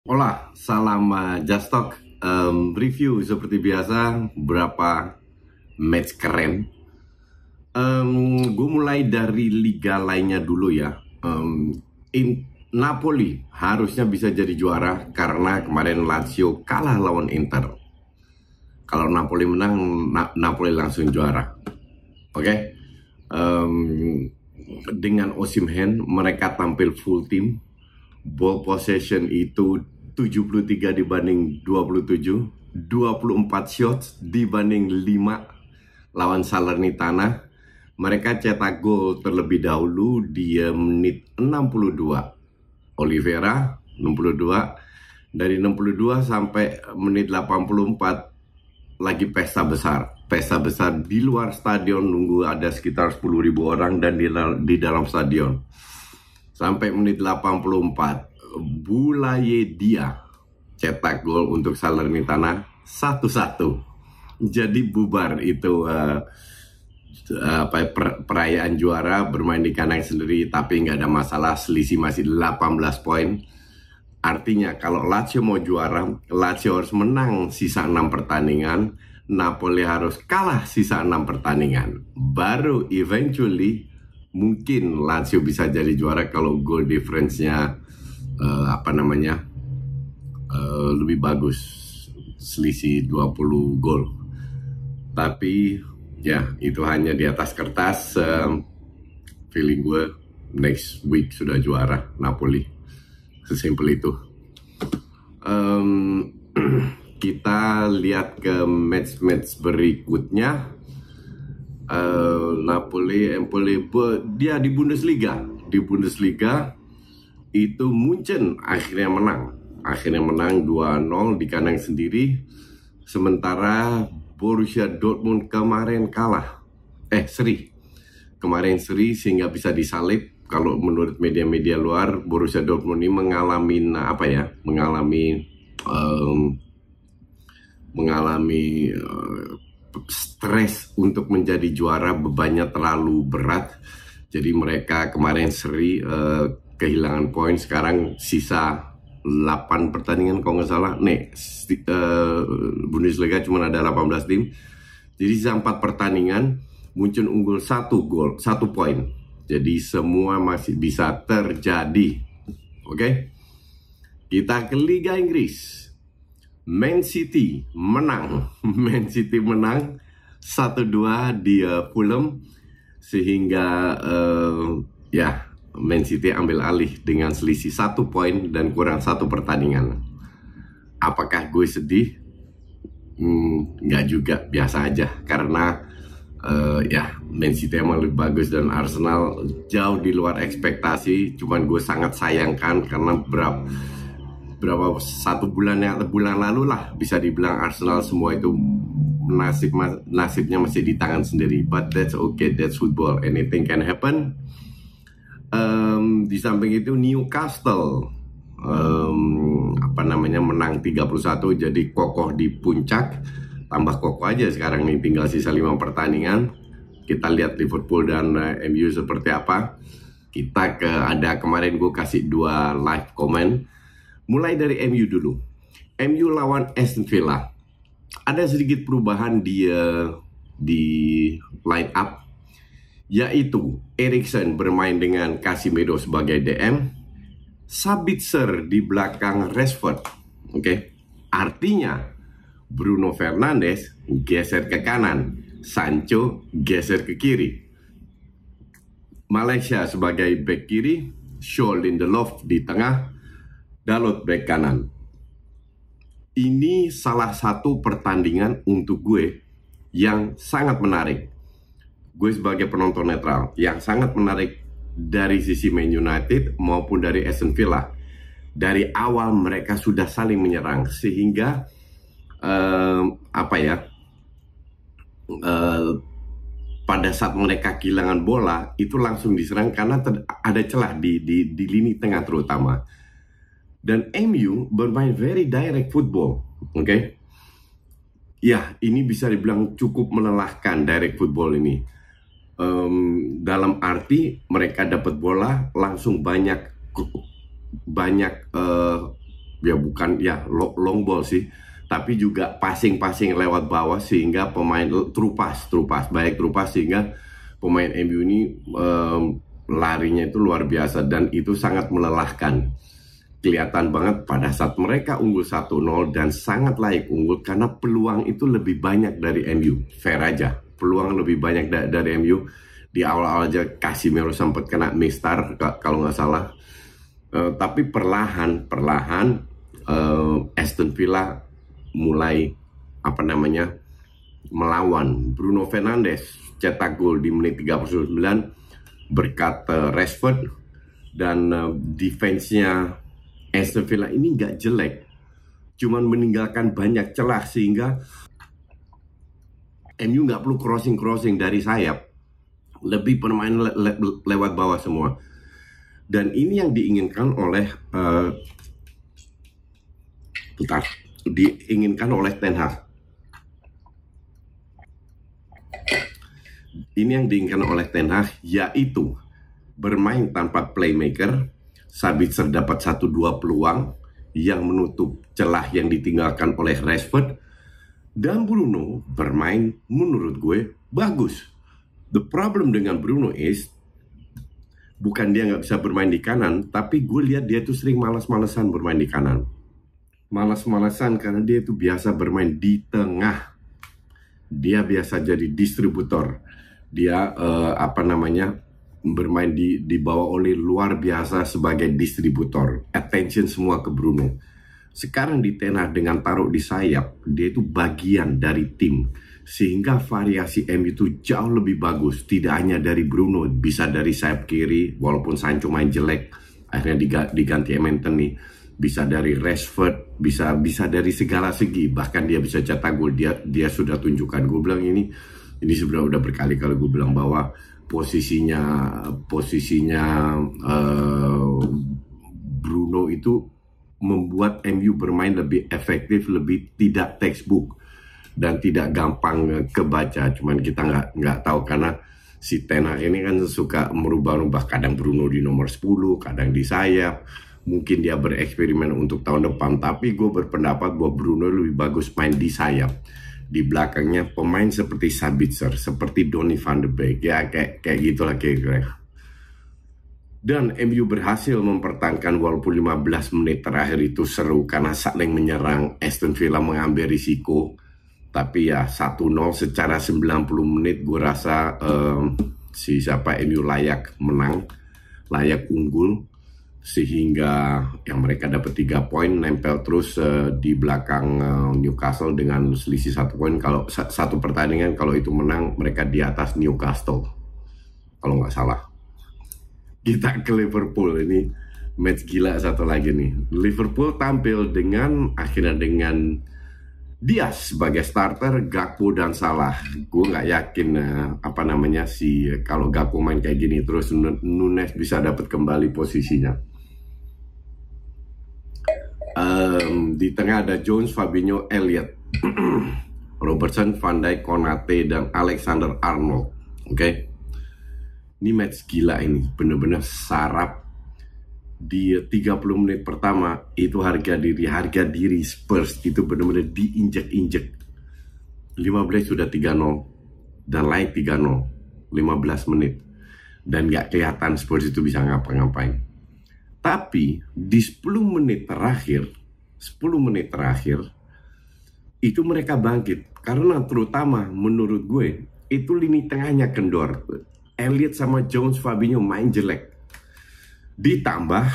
Hola, salam Just Talk. Review seperti biasa, berapa match keren. Gue mulai dari liga lainnya dulu ya. Napoli harusnya bisa jadi juara karena kemarin Lazio kalah lawan Inter. Kalau Napoli menang, Napoli langsung juara. Oke? Dengan Osimhen, mereka tampil full team. Ball possession itu 73 dibanding 27, 24 shots dibanding 5 lawan Salernitana. Mereka cetak gol terlebih dahulu di menit 62. Oliveira 62, dari 62 sampai menit 84 lagi pesta besar. Pesta besar di luar stadion, nunggu ada sekitar 10.000 orang, dan di dalam stadion. Sampai menit 84, Boulaye Dia cetak gol untuk Salernitana 1-1. Jadi bubar itu perayaan juara, bermain di kandang sendiri, tapi nggak ada masalah, selisih masih 18 poin. Artinya kalau Lazio mau juara, Lazio harus menang sisa 6 pertandingan, Napoli harus kalah sisa 6 pertandingan. Baru eventually mungkin Lazio bisa jadi juara kalau goal difference-nya lebih bagus, selisih 20 gol. Tapi ya itu hanya di atas kertas. Feeling gue next week sudah juara Napoli, sesimpel itu. Kita lihat ke match-match berikutnya. Napoli, Empoli, dia di Bundesliga. Di Bundesliga itu Munchen akhirnya menang 2-0 di kandang sendiri. Sementara Borussia Dortmund kemarin seri sehingga bisa disalib. Kalau menurut media-media luar, Borussia Dortmund ini mengalami stres untuk menjadi juara, bebannya terlalu berat. Jadi mereka kemarin seri, kehilangan poin. Sekarang sisa 8 pertandingan kalau nggak salah. Bundesliga cuma ada 18 tim. Jadi sisa 4 pertandingan, Munchen unggul 1 poin. Jadi semua masih bisa terjadi. Oke? Kita ke Liga Inggris. Man City menang 1-2 di Fulham, sehingga Man City ambil alih dengan selisih 1 poin dan kurang 1 pertandingan. Apakah gue sedih? Nggak juga, biasa aja, karena Man City emang lebih bagus dan Arsenal jauh di luar ekspektasi. Cuman gue sangat sayangkan karena berapa bulan lalu lah bisa dibilang Arsenal semua itu nasibnya masih di tangan sendiri. But that's okay, that's football, anything can happen. Di samping itu Newcastle menang 31, jadi kokoh di puncak. Tambah kokoh aja sekarang nih, tinggal sisa 5 pertandingan. Kita lihat Liverpool dan MU seperti apa. Kemarin gue kasih 2 live comment. Mulai dari MU dulu. MU lawan Aston Villa. Ada sedikit perubahan di line up, yaitu Eriksen bermain dengan Casemiro sebagai DM, Sabitzer di belakang Rashford. Oke. Artinya Bruno Fernandes geser ke kanan, Sancho geser ke kiri. Malaysia sebagai back kiri, Shaw Lindelof di tengah, Dalot back kanan. Ini salah satu pertandingan untuk gue yang sangat menarik. Gue sebagai penonton netral, yang sangat menarik dari sisi Man United maupun dari Aston Villa. Dari awal mereka sudah saling menyerang, sehingga pada saat mereka kehilangan bola itu langsung diserang karena ada celah di lini tengah terutama. Dan MU bermain very direct football, oke? Ya, ini bisa dibilang cukup melelahkan direct football ini. Dalam arti mereka dapat bola langsung banyak ya bukan ya long ball sih, tapi juga passing lewat bawah sehingga pemain true pass baik true pass sehingga pemain MU ini larinya itu luar biasa dan itu sangat melelahkan. Kelihatan banget pada saat mereka unggul 1-0 dan sangat layak unggul karena peluang itu lebih banyak dari MU. Fair aja, peluang lebih banyak dari MU. Di awal-awal aja Casemiro sempat kena mistar kalau nggak salah. Tapi perlahan Aston Villa mulai melawan. Bruno Fernandes cetak gol di menit 39 berkat Rashford dan defense-nya Aston Villa ini nggak jelek, cuman meninggalkan banyak celah sehingga MU nggak perlu crossing dari sayap, lebih pemain lewat bawah semua. Dan ini yang diinginkan oleh Ten Hag. Ini yang diinginkan oleh Ten Hag, yaitu bermain tanpa playmaker. Sabitzer dapat 1-2 peluang yang menutup celah yang ditinggalkan oleh Rashford, dan Bruno bermain menurut gue bagus. The problem dengan Bruno is bukan dia nggak bisa bermain di kanan, tapi gue lihat dia tuh sering malas-malasan bermain di kanan. Malas-malasan karena dia tuh biasa bermain di tengah. Dia biasa jadi distributor. Dia bermain di bawah oleh luar biasa sebagai distributor. Attention semua ke Bruno. Sekarang di Ten Hag dengan taruh di sayap, dia itu bagian dari tim. Sehingga variasi MU itu jauh lebih bagus. Tidak hanya dari Bruno, bisa dari sayap kiri, walaupun Sancho main jelek, akhirnya diganti Anthony. Bisa dari Rashford, bisa dari segala segi. Bahkan dia bisa cetak gol. Dia sudah tunjukkan. Gue bilang ini sebenarnya udah berkali-kali gue bilang bahwa posisinya Bruno itu membuat MU bermain lebih efektif, lebih tidak textbook dan tidak gampang kebaca. Cuman kita nggak tahu karena si Ten Hag ini kan suka merubah-rubah, kadang Bruno di nomor 10, kadang di sayap. Mungkin dia bereksperimen untuk tahun depan, tapi gue berpendapat bahwa Bruno lebih bagus main di sayap. Di belakangnya pemain seperti Sabitzer, seperti Donny van de Beek, ya kayak gitulah kira-kira. Dan MU berhasil mempertahankan walaupun 15 menit terakhir itu seru karena saling menyerang. Aston Villa mengambil risiko, tapi ya 1-0 secara 90 menit gue rasa MU layak menang, layak unggul. Sehingga yang mereka dapat 3 poin, nempel terus di belakang Newcastle dengan selisih 1 poin. Kalau satu pertandingan kalau itu menang, mereka di atas Newcastle kalau nggak salah. Kita ke Liverpool, ini match gila satu lagi nih. Liverpool tampil dengan Diaz sebagai starter, Gakpo dan Salah. Gue nggak yakin kalau Gakpo main kayak gini terus Nunes bisa dapat kembali posisinya. Di tengah ada Jones, Fabinho, Elliott, Robertson, Van Dijk, Konate, dan Alexander Arnold. Oke, ini match gila ini, bener-bener sarap. Di 30 menit pertama itu harga diri Spurs itu bener-bener diinjek-injek. 15 sudah 3-0 dan layak 3-0 15 menit, dan gak kelihatan Spurs itu bisa ngapa-ngapain. Tapi di 10 menit terakhir itu mereka bangkit karena terutama menurut gue itu lini tengahnya kendor. Elliott sama Jones, Fabinho main jelek. Ditambah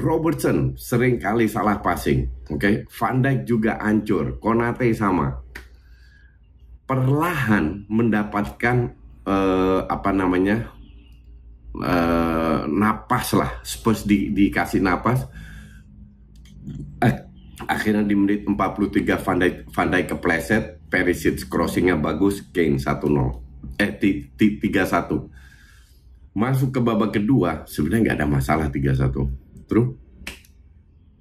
Robertson sering kali salah passing. Oke, Van Dijk juga hancur, Konate sama. Perlahan mendapatkan napas lah, Spurs dikasih napas. Akhirnya di menit 43 Van Dijk kepleset, Perisic crossingnya bagus, Kane 1-0 3-1. Masuk ke babak kedua sebenarnya nggak ada masalah 3-1. Terus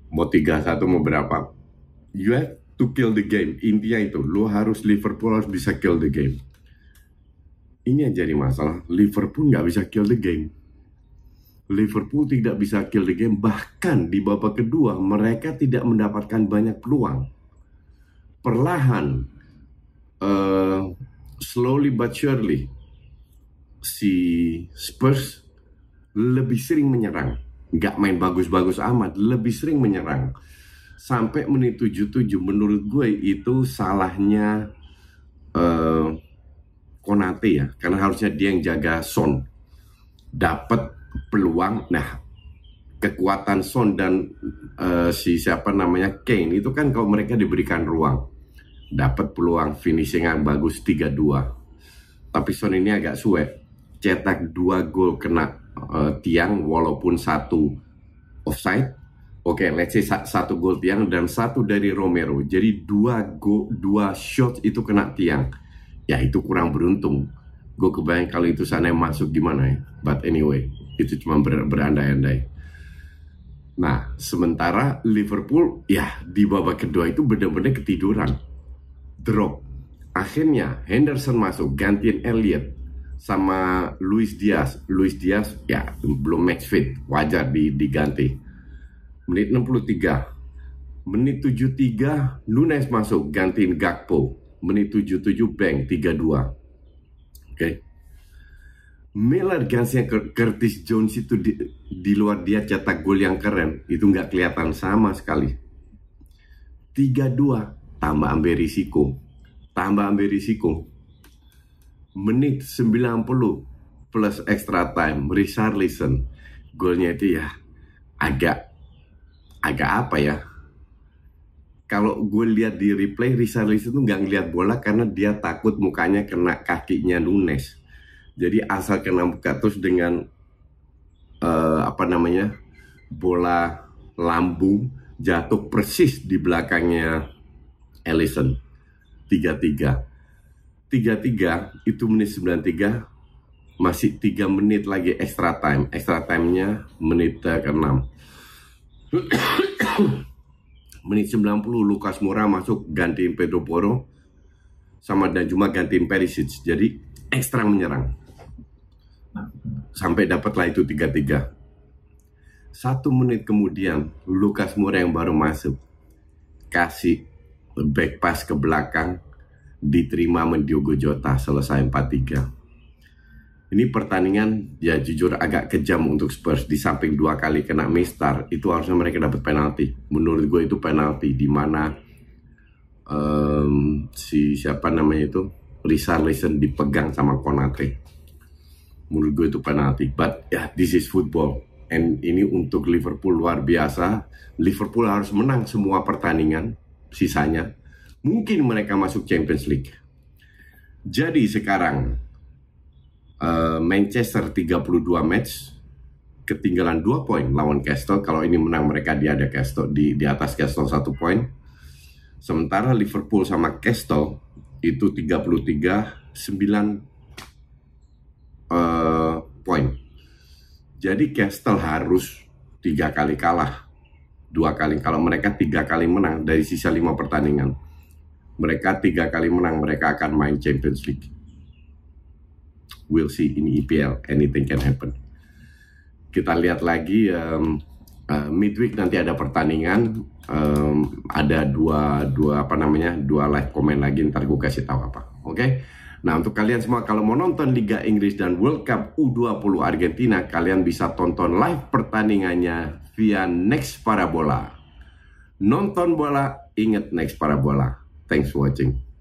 mau 3-1 mau berapa, you have to kill the game. Intinya itu, Liverpool harus bisa kill the game. Ini yang jadi masalah, Liverpool nggak bisa kill the game. Liverpool tidak bisa kill the game. Bahkan di babak kedua mereka tidak mendapatkan banyak peluang. Perlahan, slowly but surely, si Spurs lebih sering menyerang. Nggak main bagus-bagus amat, lebih sering menyerang. Sampai menit 77 menurut gue itu salahnya Konate ya, karena harusnya dia yang jaga Son. Dapat peluang, nah kekuatan Son dan si siapa namanya Kane itu kan kalau mereka diberikan ruang, dapat peluang finishing yang bagus 3-2. Tapi Son ini agak suwe, cetak 2 gol kena tiang walaupun 1 offside. Oke, let's say 1 gol tiang dan 1 dari Romero. Jadi 2 shots itu kena tiang. Ya itu kurang beruntung. Gue kebayang kalau itu sana yang masuk gimana ya. But anyway, itu cuma berandai-andai. Nah, sementara Liverpool ya di babak kedua itu benar-benar ketiduran. Drop. Akhirnya Henderson masuk, gantiin Elliot sama Luis Diaz. Luis Diaz ya belum match fit, wajar diganti. Menit 63. Menit 73 Nunes masuk, gantiin Gakpo. Menit 77 bang 3-2. Oke. Miller gantinya Curtis Jones itu di luar dia cetak gol yang keren, itu nggak kelihatan sama sekali. 3-2 tambah ambil risiko. Menit 90 plus extra time, Richarlison. Golnya itu ya agak apa ya? Kalau gue lihat di replay, Richarlison itu nggak ngeliat bola karena dia takut mukanya kena kakinya Nunes. Jadi asal kena muka terus dengan bola lambung jatuh persis di belakangnya Alisson. 3-3 itu menit 93, masih 3 menit lagi extra time-nya menit ke-6. Menit 90 Lucas Moura masuk gantiin Pedro Porro sama dan cuma gantiin Perisic. Jadi ekstra menyerang sampai dapatlah itu 3-3. 1 menit kemudian Lucas Moura yang baru masuk kasih back pass ke belakang, diterima Diogo Jota, selesai 4-3. Ini pertandingan ya jujur agak kejam untuk Spurs. Di samping 2 kali kena mistar, itu harusnya mereka dapat penalti. Menurut gue itu penalti di mana Richarlison dipegang sama Konate. Menurut gue itu penalti. But ya, this is football. And ini untuk Liverpool luar biasa. Liverpool harus menang semua pertandingan sisanya. Mungkin mereka masuk Champions League. Jadi sekarang Manchester 32 match, ketinggalan 2 poin lawan Castle. Kalau ini menang mereka ada Castle di atas Castle 1 poin. Sementara Liverpool sama Castle itu 33 9 poin. Jadi Castle harus 3 kali kalah, 2 kali. Kalau mereka 3 kali menang dari sisa 5 pertandingan, mereka 3 kali menang, mereka akan main Champions League. We'll see in EPL, anything can happen. Kita lihat lagi midweek nanti ada pertandingan, ada dua live comment lagi, ntar gue kasih tahu apa. Oke? Nah, untuk kalian semua kalau mau nonton Liga Inggris dan World Cup U20 Argentina, kalian bisa tonton live pertandingannya via Next Parabola. Nonton bola, ingat Next Parabola. Thanks for watching.